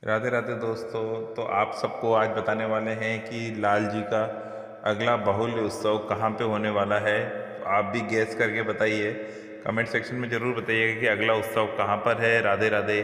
राधे राधे दोस्तों। तो आप सबको आज बताने वाले हैं कि लाल जी का अगला बाहुल्य उत्सव कहाँ पे होने वाला है। तो आप भी गैस करके बताइए, कमेंट सेक्शन में ज़रूर बताइएगा कि अगला उत्सव कहाँ पर है। राधे राधे।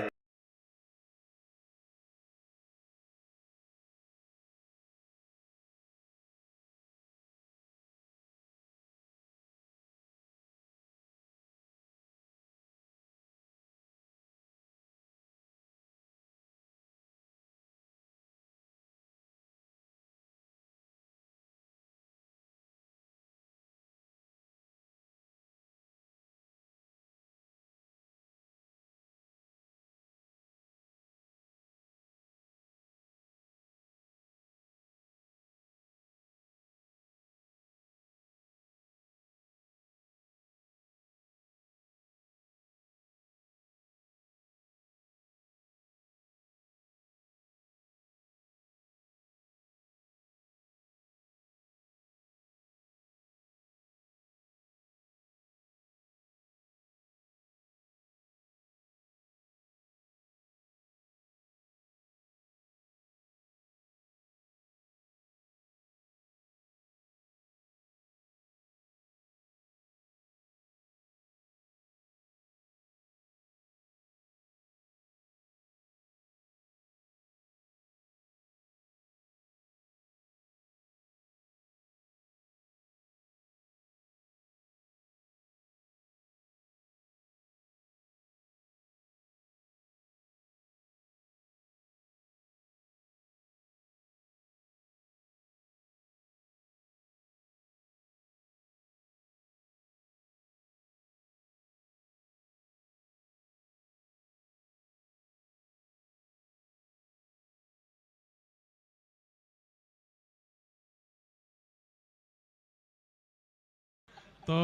तो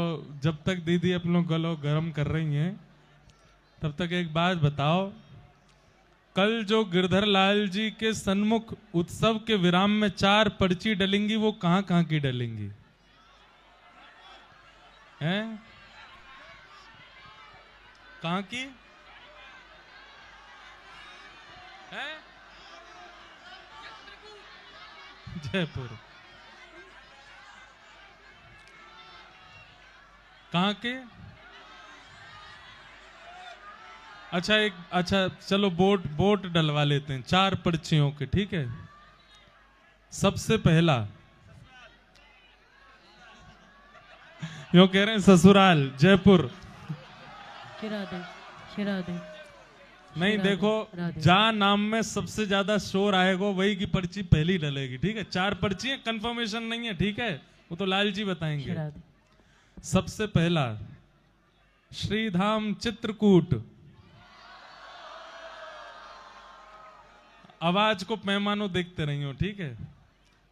जब तक दीदी अपनों गलों गर्म कर रही हैं, तब तक एक बात बताओ। कल जो गिरधर लाल जी के सन्मुख उत्सव के विराम में 4 पर्ची डलेंगी, वो कहां कहां की डलेंगी? हैं? कहां की? हैं? जयपुर। कहां के? अच्छा, चलो बोट बोट डलवा लेते हैं 4 पर्चियों के, ठीक है। सबसे पहला, यो कह रहे हैं ससुराल जयपुर। राधे राधे नहीं, देखो, राधे। जहां नाम में सबसे ज्यादा शोर आएगा वही की पर्ची पहली डलेगी, ठीक है। 4 पर्ची है, कंफर्मेशन नहीं है, ठीक है। वो तो लाल जी बताएंगे। राधे। सबसे पहला, श्रीधाम चित्रकूट। आवाज को पैमानो देखते रही हो, ठीक है।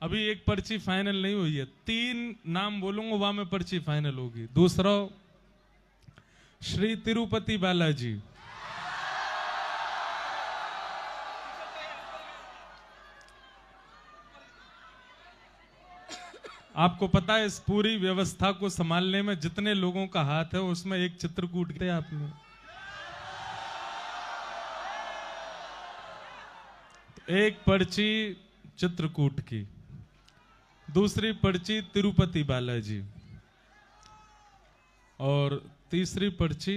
अभी एक पर्ची फाइनल नहीं हुई है, 3 नाम बोलूंगा, वहां में पर्ची फाइनल होगी। दूसरा, श्री तिरुपति बालाजी। आपको पता है, इस पूरी व्यवस्था को संभालने में जितने लोगों का हाथ है, उसमें एक चित्रकूट गिरे आपने। तो एक पर्ची चित्रकूट की, दूसरी पर्ची तिरुपति बालाजी, और तीसरी पर्ची,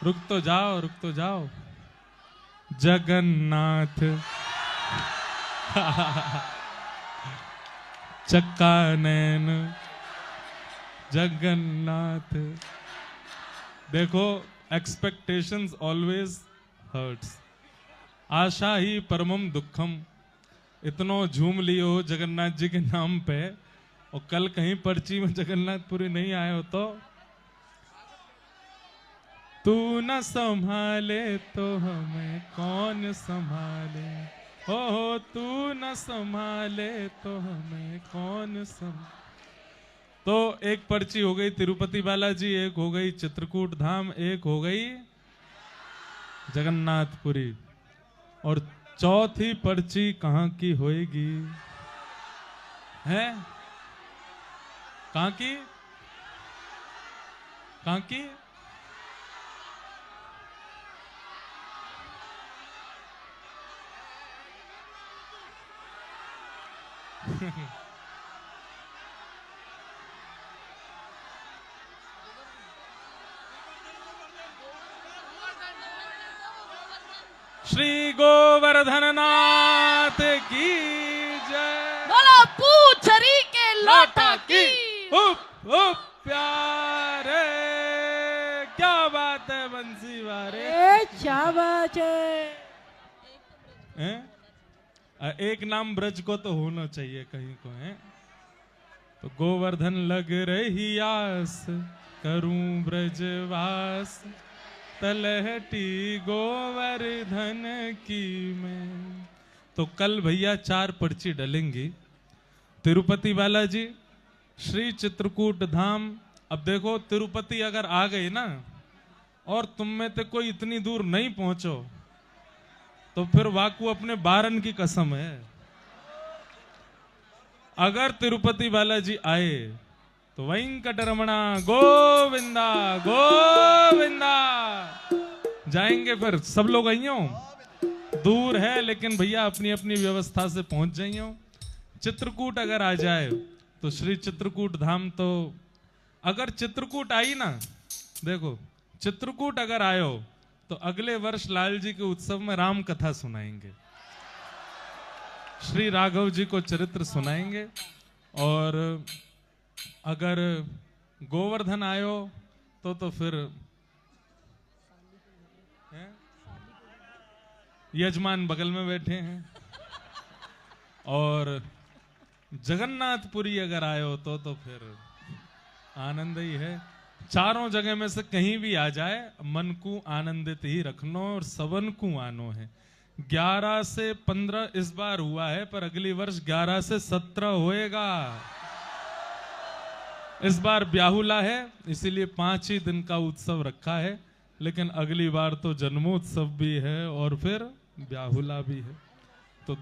रुक तो जाओ, जगन्नाथ। चक्का नैन जगन्नाथ। देखो, एक्सपेक्टेशंस ऑलवेज हर्ट्स, आशा ही परमम दुखम। इतनो झूम लियो हो जगन्नाथ जी के नाम पे, और कल कहीं पर्ची में जगन्नाथपुरी नहीं आए हो तो तू न संभाले तो हमें कौन संभाले। हो तू न संभाले तो हमें कौन तो एक पर्ची हो गई तिरुपति बालाजी, एक हो गई चित्रकूट धाम, एक हो गई जगन्नाथपुरी। और चौथी पर्ची कहां की होएगी? है? कहां की? कहां की? श्री गोवर्धन नाथ की जय। बोलो पूछरी के लोटा की। उप उप प्यारे, क्या बात है बंसी वारे। क्या बात है। एक नाम ब्रज को तो होना चाहिए कहीं को है। तो गोवर्धन लग रही आस, करूं ब्रजवास, तलहटी गोवर्धन की मैं। तो कल भैया 4 पर्ची डलेंगी। तिरुपति बालाजी, श्री चित्रकूट धाम। अब देखो तिरुपति अगर आ गई ना, और तुम में से कोई इतनी दूर नहीं पहुंचो, तो फिर वाकू अपने बारन की कसम है। अगर तिरुपति बालाजी आए तो वेंकटरमणा गोविंदा गोविंदा जाएंगे। फिर सब लोग आइयो, दूर है लेकिन भैया अपनी अपनी व्यवस्था से पहुंच जाइयो। चित्रकूट अगर आ जाए तो श्री चित्रकूट धाम। तो अगर चित्रकूट आई ना, देखो चित्रकूट अगर आयो तो अगले वर्ष लाल जी के उत्सव में राम कथा सुनाएंगे, श्री राघव जी को चरित्र सुनाएंगे। और अगर गोवर्धन आयो तो फिर यजमान बगल में बैठे हैं। और जगन्नाथपुरी अगर आयो तो फिर आनंद ही है। चारों जगह में से कहीं भी आ जाए, मन को आनंदित ही रखनो और सबन को आनो है। 11 से 15 इस बार हुआ है, पर अगली वर्ष 11 से 17 होएगा। इस बार ब्याहुला है, इसीलिए 5 ही दिन का उत्सव रखा है। लेकिन अगली बार तो जन्मोत्सव भी है और फिर ब्याहुला भी है। तो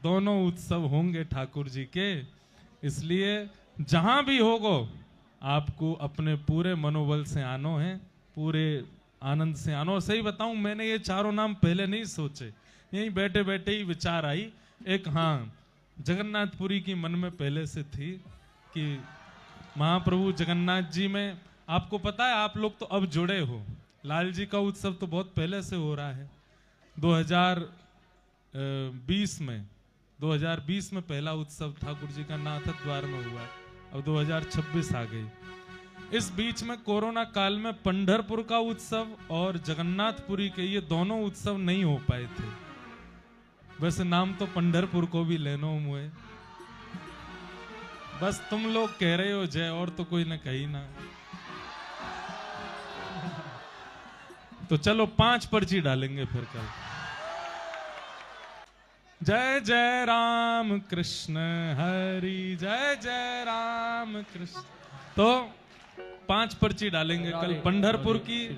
दोनों उत्सव होंगे ठाकुर जी के। इसलिए जहां भी होगो, आपको अपने पूरे मनोबल से आनो है, पूरे आनंद से आनो। सही बताऊं, मैंने ये चारों नाम पहले नहीं सोचे, यहीं बैठे बैठे ही विचार आई। एक हाँ, जगन्नाथपुरी की मन में पहले से थी कि महाप्रभु जगन्नाथ जी में, आपको पता है आप लोग तो अब जुड़े हो, लाल जी का उत्सव तो बहुत पहले से हो रहा है। 2020 में पहला उत्सव ठाकुर जी का नाथ द्वार में हुआ है। अब 2026 आ गई। इस बीच में कोरोना काल में पंढरपुर का उत्सव और जगन्नाथपुरी के ये दोनों उत्सव नहीं हो पाए थे। वैसे नाम तो पंढरपुर को भी लेनो मुझे, बस तुम लोग कह रहे हो जय, और तो कोई ना कही ना। तो चलो 5 पर्ची डालेंगे फिर कल। जय जय राम कृष्ण हरि, जय जय राम कृष्ण। तो 5 पर्ची डालेंगे कल, पंढरपुर की,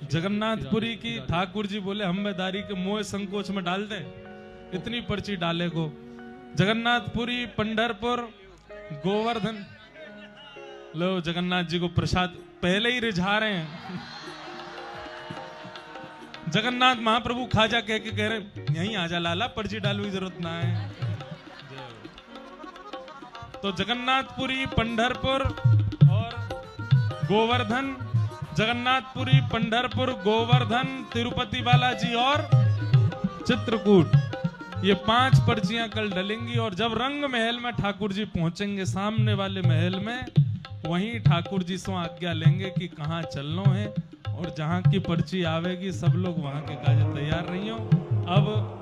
जगन्नाथपुरी की। ठाकुर जी बोले हम्मेदारी के मोह संकोच में डाल दे, इतनी पर्ची डाले को। जगन्नाथपुरी, पंढरपुर, गोवर्धन। लो जगन्नाथ जी को प्रसाद पहले ही रिझा रहे हैं। जगन्नाथ महाप्रभु खाजा कह के कह रहे यहीं आजा लाला, पर्ची डालने की जरूरत ना है। तो जगन्नाथपुरी, पंढरपुर और गोवर्धन, जगन्नाथपुरी, पंढरपुर, गोवर्धन, तिरुपति बालाजी और चित्रकूट, ये 5 पर्चियां कल डलेंगी। और जब रंग महल में ठाकुर जी पहुंचेंगे, सामने वाले महल में, वहीं ठाकुर जी से आज्ञा लेंगे कि कहाँ चलना है। और जहां की पर्ची आवेगी सब लोग वहां के काज तैयार रहियो। अब